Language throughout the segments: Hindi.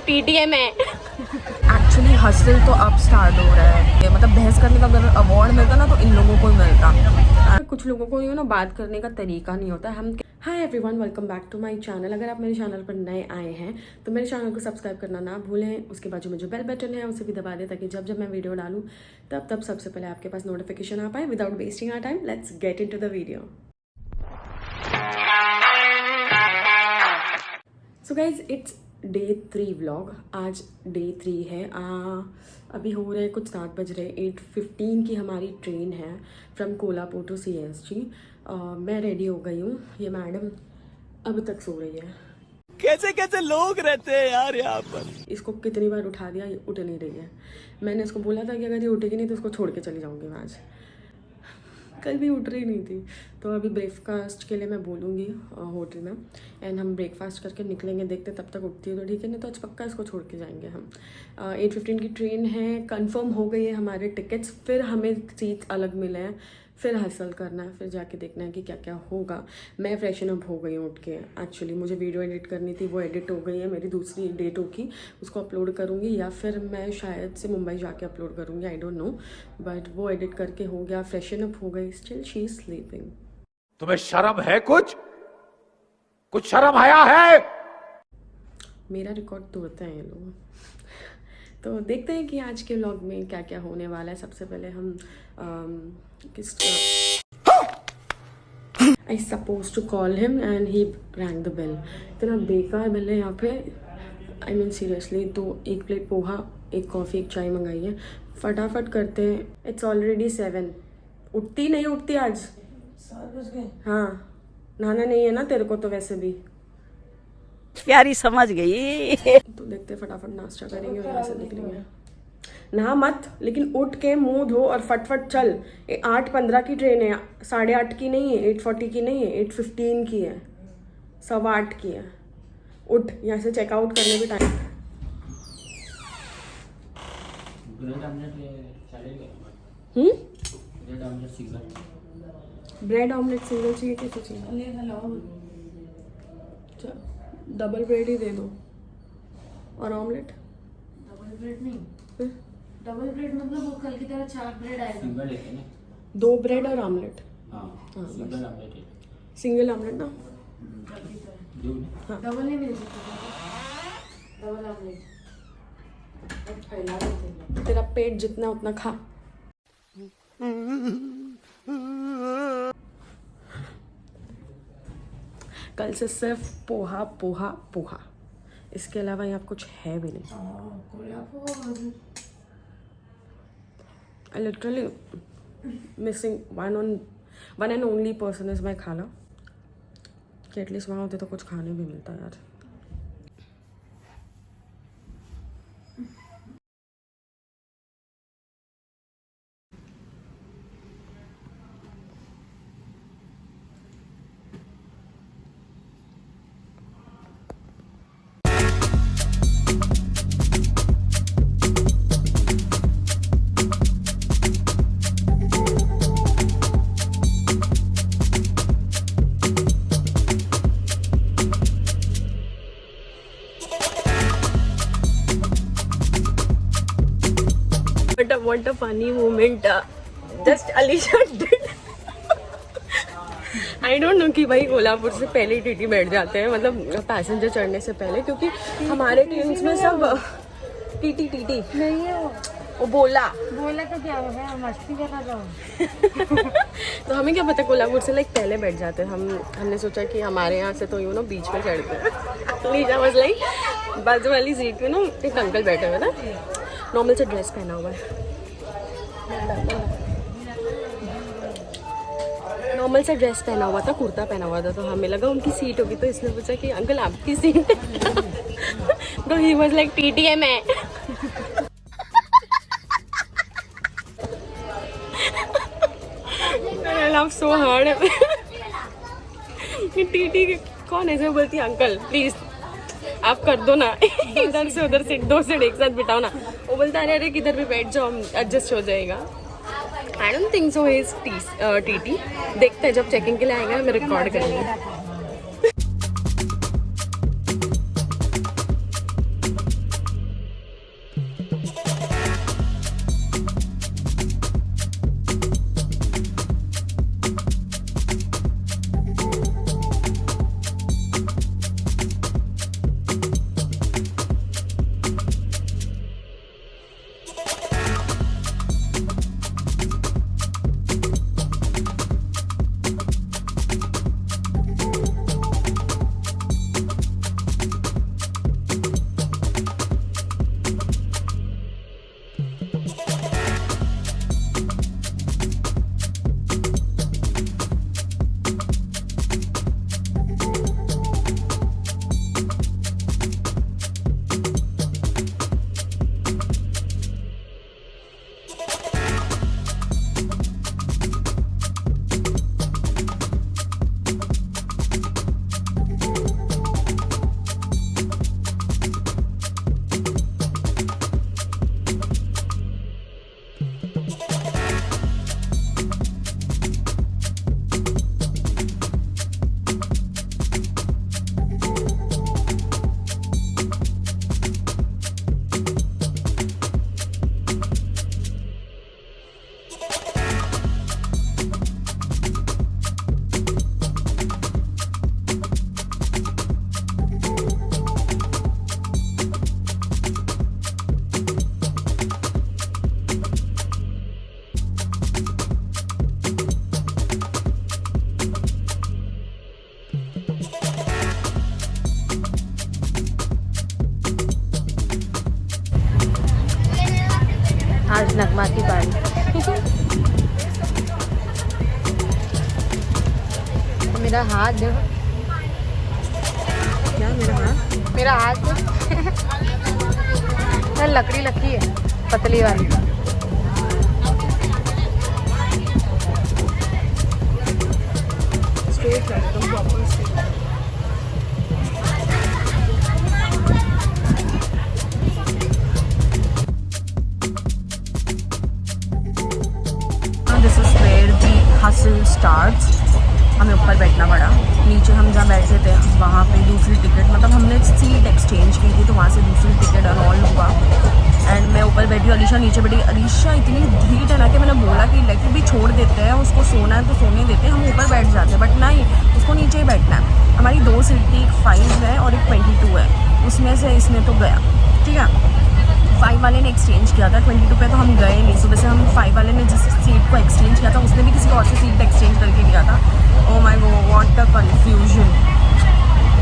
टीटी है मैं। एक्चुअली हसल तो अब स्टार्ट हो रहा है, मतलब बहस करने का अगर अवार्ड मिलता ना तो इन लोगों को ही मिलता। कुछ लोगों को यू ना बात करने का तरीका नहीं होता। हम hi everyone, welcome back to my channel. अगर आप मेरे चैनल पर नए आए हैं तो मेरे चैनल को सब्सक्राइब करना ना भूलें। उसके बाजू में जो बेल बटन है उसे भी दबा दें ताकि जब जब मैं वीडियो डालूं तब सबसे पहले आपके पास नोटिफिकेशन आ पाए। Without wasting our time, let's get into the video. So guys, it's day 3 vlog. आज डे 3 है। अभी हो रहे कुछ 7 बज रहे। 8:15 की हमारी ट्रेन है फ्रॉम कोल्हापुर टू CST। मैं रेडी हो गई हूँ। ये मैडम अब तक सो रही है। कैसे कैसे लोग रहते हैं यार यहाँ पर। इसको कितनी बार उठा दिया, ये उठ नहीं रही है। मैंने इसको बोला था कि अगर ये उठेगी नहीं तो इसको छोड़ के चली जाऊँगी मैं आज। कल भी उठ रही नहीं थी। तो अभी ब्रेकफास्ट के लिए मैं बोलूँगी होटल में, एंड हम ब्रेकफास्ट करके निकलेंगे। देखते तब तक उठती है तो ठीक है, नहीं तो आज पक्का इसको छोड़ के जाएंगे हम। 8:15 की ट्रेन है। कंफर्म हो गई है हमारे टिकट्स। फिर हमें सीट अलग मिले हैं, फिर हसल करना है, फिर जाके देखना है कि क्या क्या होगा। मैं फ्रेशन अप हो गई हूँ उठ के। एक्चुअली मुझे वीडियो एडिट करनी थी, वो एडिट हो गई है। मेरी दूसरी डेट होगी, उसको अपलोड करूँगी या फिर मैं शायद से मुंबई जाके अपलोड करूँगी, आई डोंट नो। बट वो एडिट करके हो गया, फ्रेशन अप हो गई। Still she is sleeping. तुम्हें शर्म है? कुछ शर्म आया है? मेरा रिकॉर्ड तोड़ते हैं ये लोग। तो देखते हैं कि आज के व्लॉग में क्या क्या होने वाला है। सबसे पहले हम I suppose to call him and he rang the bell. इतना बेकार बेल है यहाँ पे, आई मीन सीरियसली। तो 1 प्लेट पोहा, 1 कॉफ़ी, 1 चाय मंगाई है। फटाफट करते हैं। It's already 7। उठती नहीं उठती आज? 7 बज गए। हाँ, नहाना नहीं है ना तेरे को तो वैसे भी। प्यारी समझ गई। तो देखते फटाफट नाश्ता करेंगे और यहाँ से निकलेंगे। नहा मत, लेकिन उठ के मुंह धो और फटफट चल। 8:15 की ट्रेन है, 8:30 की नहीं है, 8:40 की नहीं है, 8:15 की है, 8:15 की है। उठ, यहाँ से चेकआउट करने भी टाइम। ब्रेड ऑमलेट सिंगल चाहिए, कैसे चाहिए? डबल ब्रेड ही दे दो। और ऑमलेट? डबल ब्रेड नहीं, फिर डबल ब्रेड मतलब वो कल की तरह 4 ब्रेड आएगा। 2 ब्रेड और ऑमलेट। सिंगल ऑमलेट ना। डबल नहीं मिल सकता, डबल ऑमलेट फैला देते। तेरा पेट जितना उतना खा। कल से सिर्फ पोहा पोहा पोहा, इसके अलावा यहाँ कुछ है भी नहीं। I literally missing one and only person is my खाला। कि एटलीस्ट वहाँ होते तो कुछ खाने भी मिलता यार। What a funny moment just Alisha did. I don't know कि भाई कोल्हापुर से पहले टीटी बैठ जाते हैं, मतलब पैसेंजर चढ़ने से पहले, क्योंकि हमारे ट्रेन में सब टीटी नहीं है वो बोला तो क्या होगा, मस्ती कर रहा था। तो हमें क्या पता, कोल्हापुर से लाइक पहले बैठ जाते हैं। हमने सोचा कि हमारे यहाँ से तो बीच में चढ़ते हैं। लीजा वाज लाइक बाजू वाली सीट पे ना एक अंकल बैठे हुए ना, नॉर्मल से ड्रेस पहना हुआ है, नॉर्मल सा ड्रेस पहना हुआ था, कुर्ता पहना हुआ था। तो हमें लगा उनकी सीट होगी, तो इसने पूछा कि अंकल आपकी सीट है? तो ही वाज लाइक टीटी है मैं। I love so hard. TT कौन ऐसे बोलती है अंकल प्लीज आप कर दो ना, इधर से उधर सीट 2 सीट एक साथ बिठाओ ना। वो बोलता है अरे किधर भी बैठ जाओ, एडजस्ट हो जाएगा। I don't think so is TT. देखते हैं जब चेकिंग के लिए आएंगे मैं रिकॉर्ड करेंगे। आज नगमा की बारी। मेरा हाथ देखो, क्या मेरा हाथ? लकड़ी लगी है पतली वाली। स्ट्रेट है एकदम proper straight. This is where the hustle starts. हमें ऊपर बैठना पड़ा, नीचे हम जहाँ बैठे थे वहाँ पे दूसरी टिकट, मतलब हमने सीट एक्सचेंज की थी तो वहाँ से दूसरी टिकट अनॉल्ड हुआ एंड मैं ऊपर बैठी, अलीशा नीचे बैठी। अलीशा इतनी ढीठ है ना कि मैंने बोला कि लेके भी छोड़ देते हैं, उसको सोना है तो सोने देते हैं, हम ऊपर बैठ जाते हैं, बट नहीं, उसको नीचे ही बैठना है। हमारी 2 सीट थी, एक 5 है और एक 22 है, उसमें से इसने तो गया, ठीक है। 5 वाले ने एक्सचेंज किया था, 22 पे तो हम गए नहीं। सुबह से हम 5 वाले ने जिस सीट को एक्सचेंज किया था उसने भी किसी और से सीट एक्सचेंज करके किया था। Oh my God, what a confusion.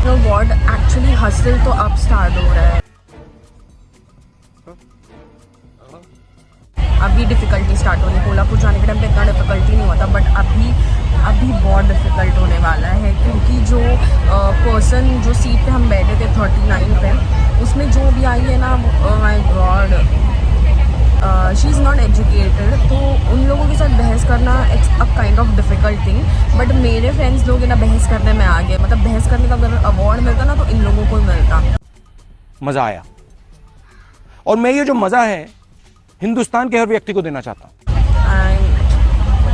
तो गॉड, एक्चुअली हसल तो अब स्टार्ट हो रहा है, अभी डिफ़िकल्टी स्टार्ट होनी। कोल्हापुर जाने के टाइम पे इतना डिफ़िकल्टी नहीं हुआ था, बट अभी बहुत डिफ़िकल्ट होने वाला है, क्योंकि जो पर्सन जो सीट पे हम बैठे थे 39 पे, उसमें जो भी आई है ना, my God, she is not educated, तो उन लोगों के साथ बहस करना it's a kind of difficult thing. But मेरे फ्रेंड्स लोग ना बहस करने में आ गए, मतलब बहस करने का अगर अवार्ड मिलता ना तो इन लोगों को मिलता। मजा आया, और मैं ये जो मजा है हिंदुस्तान के हर व्यक्ति को देना चाहता हूँ।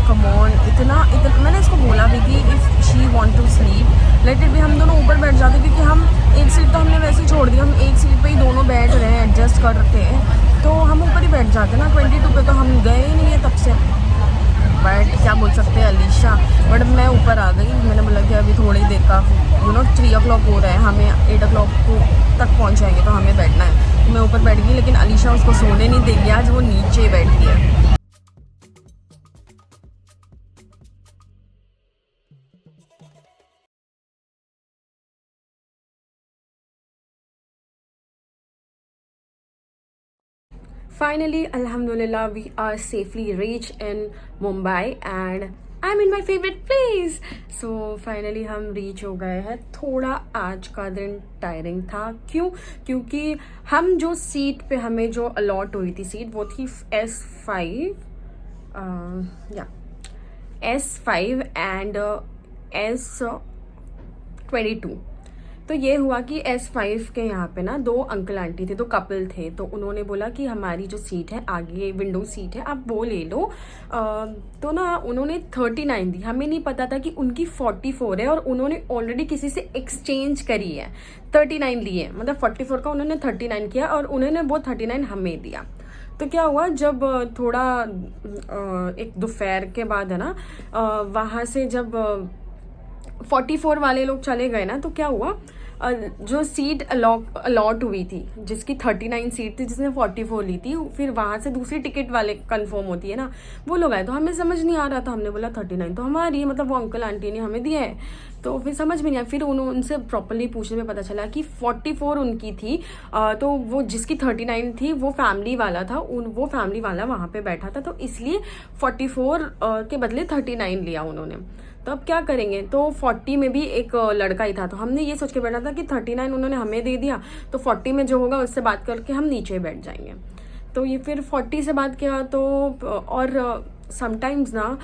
कम ऑन, इतना मैंने इसको बोला भी कि if she want to sleep let it भी, हम दोनों ऊपर बैठ जाते, क्योंकि हम एक सीट तो हमने वैसे ही छोड़ दी, हम एक सीट पे ही दोनों बैठ रहे हैं, एडजस्ट करते हैं, तो हम ऊपर ही बैठ जाते ना। 22 पे तो हम गए ही नहीं है तब से, बट क्या बोल सकते हैं अलीशा। बट मैं ऊपर आ गई, मैंने बोला कि अभी थोड़ी देर का 3 o'clock हो रहा है, हमें 8 o'clock तक पहुँच जाएंगे तो हमें बैठना है। तो मैं ऊपर बैठ गई, लेकिन अलीशा उसको सोने नहीं देगी, आज वो नीचे बैठी है। Finally, Alhamdulillah, we are safely reached in Mumbai and I'm in my favorite place. So finally हम reach हो गए हैं। थोड़ा आज का दिन टायरिंग था, क्यों? क्योंकि हम जो सीट पे हमें जो अलॉट हुई थी सीट, वो थी S5 S5 एंड S22। तो ये हुआ कि S5 के यहाँ पे ना 2 अंकल आंटी थे, 2 कपल थे, तो उन्होंने बोला कि हमारी जो सीट है आगे विंडो सीट है, आप वो ले लो। तो ना उन्होंने 39 दी, हमें नहीं पता था कि उनकी 44 है और उन्होंने ऑलरेडी किसी से एक्सचेंज करी है, 39 लिए, मतलब 44 का उन्होंने 39 किया और उन्होंने वो 39 हमें दिया। तो क्या हुआ, जब थोड़ा एक दोपहर के बाद है ना, वहाँ से जब 44 वाले लोग चले गए ना, तो क्या हुआ, जो सीट अलॉट हुई थी, जिसकी 39 सीट थी, जिसने 44 ली थी, फिर वहाँ से दूसरी टिकट वाले कंफर्म होती है ना, वो लोग आए। तो हमें समझ नहीं आ रहा था, हमने बोला 39 तो हमारी है, मतलब वो अंकल आंटी ने हमें दिया है, तो फिर समझ में नहीं आया। फिर उनसे प्रॉपर्ली पूछने में पता चला कि 44 उनकी थी। तो वो जिसकी 39 थी वो फैमिली वाला था, वो फैमिली वाला वहाँ पे बैठा था, तो इसलिए 44 के बदले 39 लिया उन्होंने। तो अब क्या करेंगे, तो 40 में भी एक लड़का ही था, तो हमने ये सोच के बैठा था कि 39 उन्होंने हमें दे दिया, तो 40 में जो होगा उससे बात करके हम नीचे बैठ जाएंगे। तो ये फिर 40 से बात किया, तो और समटाइम्स ना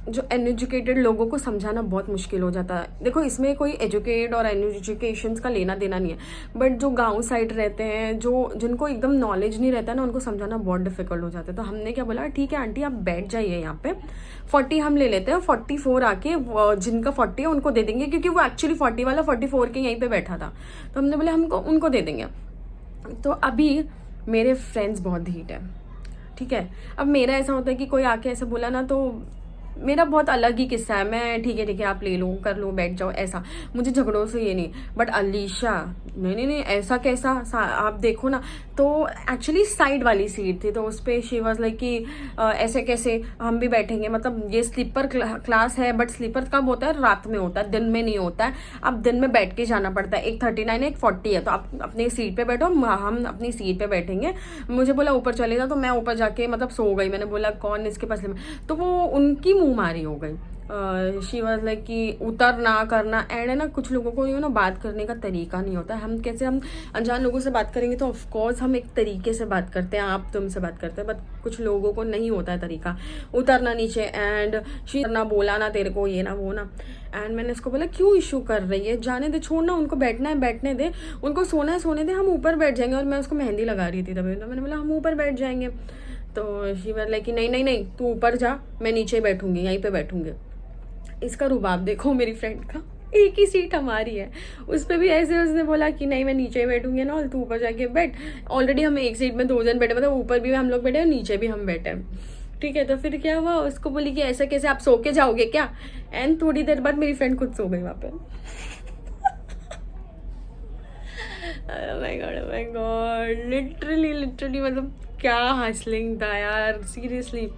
जो अनएजुकेटेड लोगों को समझाना बहुत मुश्किल हो जाता है। देखो, इसमें कोई एजुकेट और अनएजुकेशन का लेना देना नहीं है, बट जो गांव साइड रहते हैं, जिनको एकदम नॉलेज नहीं रहता ना, उनको समझाना बहुत डिफिकल्ट हो जाता है। तो हमने क्या बोला, ठीक है आंटी आप बैठ जाइए यहाँ पे, 40 हम ले लेते हैं, 44 आके जिनका 40 है उनको दे देंगे, क्योंकि वो एक्चुअली 40 वाला 44 के यहीं पे बैठा था। तो हमने बोला हमको उनको दे देंगे। तो अभी मेरे फ्रेंड्स बहुत ढीठ है, ठीक है। अब मेरा ऐसा होता है कि कोई आके ऐसे बोला ना, तो मेरा बहुत अलग ही किस्सा है। मैं ठीक है आप ले लो, कर लो, बैठ जाओ, ऐसा मुझे झगड़ों से ये नहीं। बट अलीशा नहीं ऐसा कैसा, आप देखो ना। तो एक्चुअली साइड वाली सीट थी, तो उस पर शी वाज लाइक कि ऐसे कैसे हम भी बैठेंगे, मतलब ये स्लीपर क्लास है, बट स्लीपर कब होता है, रात में होता है, दिन में नहीं होता है। अब दिन में बैठ के जाना पड़ता है। एक 39 है, एक 40 है, तो आप अपनी सीट पे बैठो, हम अपनी सीट पे बैठेंगे। मुझे बोला ऊपर चलेगा, तो मैं ऊपर जाके मतलब सो गई। मैंने बोला कौन इसके पास, तो वो उनकी मुंह मारी हो गई। शी वाज लाइक कि उतर ना करना। एंड है ना, कुछ लोगों को ना बात करने का तरीका नहीं होता है। हम कैसे, हम अनजान लोगों से बात करेंगे तो ऑफकोर्स हम एक तरीके से बात करते हैं, आप तुमसे बात करते हैं, बट कुछ लोगों को नहीं होता है तरीका, उतरना नीचे। एंड शी ना बोला ना तेरे को ये ना वो ना। एंड मैंने उसको बोला क्यों इशू कर रही है, जाने दे, छोड़ना, उनको बैठना है बैठने दे, उनको सोना है सोने दे, हम ऊपर बैठ जाएंगे। और मैं उसको मेहंदी लगा रही थी तभी, तो मैंने बोला हम ऊपर बैठ जाएंगे। तो शी वाज लाइक कि नहीं तू ऊपर जा, मैं नीचे बैठूंगी, यहीं पे बैठूंगी। इसका रुबाब देखो मेरी फ्रेंड का, एक ही सीट हमारी है, उस पर भी ऐसे उसने बोला कि नहीं मैं नीचे बैठूंगी ना, तू ऊपर जाके बैठ। ऑलरेडी हम एक सीट में 2 जन बैठे, मतलब ऊपर भी हम लोग बैठे और नीचे भी हम बैठे, ठीक है। तो फिर क्या हुआ, उसको बोली कि ऐसा कैसे, आप सो के जाओगे क्या। एंड थोड़ी देर बाद मेरी फ्रेंड खुद सो गई वहाँ पे। माय गॉड, लिटरली मतलब क्या हंसलिंग था यार, सीरियसली।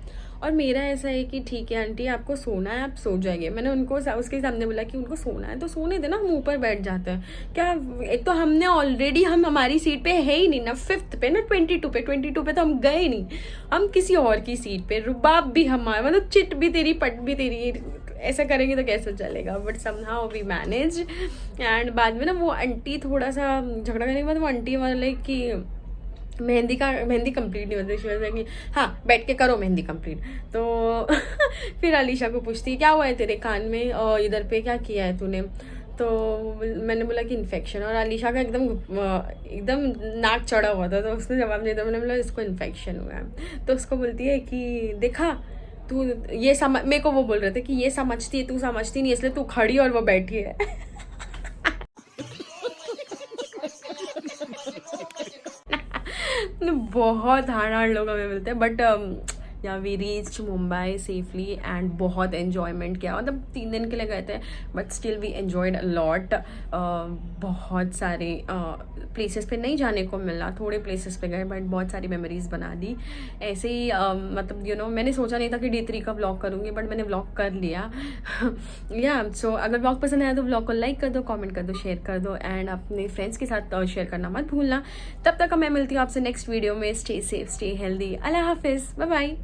और मेरा ऐसा है कि ठीक है आंटी, आपको सोना है आप सो जाएंगे। मैंने उनको उसके सामने बोला कि उनको सोना है तो सोने देना, हम ऊपर बैठ जाते हैं क्या। एक तो हमने ऑलरेडी, हम हमारी सीट पे है ही नहीं ना 5th पे ना 22 पे तो हम गए नहीं, हम किसी और की सीट पे। रुबाब भी हमारा, मतलब चिट भी तेरी पट भी तेरी, ऐसा करेंगे तो कैसे चलेगा। But somehow we manage. And बाद में ना वो आंटी थोड़ा सा झगड़ा करने के बाद वो आंटी वाले की मेहंदी कंप्लीट नहीं होती, कि हाँ बैठ के करो मेहंदी कंप्लीट। तो फिर अलीशा को पूछती क्या हुआ है तेरे कान में और इधर पे क्या किया है तूने। तो मैंने बोला कि इन्फेक्शन, और अलीशा का एकदम नाक चढ़ा हुआ था, तो उसने जवाब नहीं दिया। मैंने बोला इसको इन्फेक्शन हुआ है। तो उसको बोलती है कि देखा तू ये समझ, मेरे को वो बोल रहे थे कि ये समझती है, तू समझती नहीं, इसलिए तू खड़ी और वो बैठी है। बहुत हार्ड लोग हमें मिलते हैं। But yeah we reach Mumbai safely and बहुत एन्जॉयमेंट किया, मतलब 3 दिन के लिए गए थे, but still we enjoyed a lot. बहुत सारे प्लेसेस पे नहीं को मिला, थोड़े प्लेसेस पे गए, बट बहुत सारी मेमोरीज बना दी ऐसे ही। मतलब मैंने सोचा नहीं था कि Day3 का व्लॉग करूँगी, बट मैंने व्लॉग कर लिया। या सो अगर व्लॉग पसंद आया तो व्लॉग को लाइक कर दो, कमेंट कर दो, शेयर कर दो, एंड अपने फ्रेंड्स के साथ शेयर करना मत भूलना। तब तक मैं मिलती हूँ आपसे नेक्स्ट वीडियो में। स्टे सेफ, स्टे हेल्दी, अल्लाह हाफिज़, बाय बाय।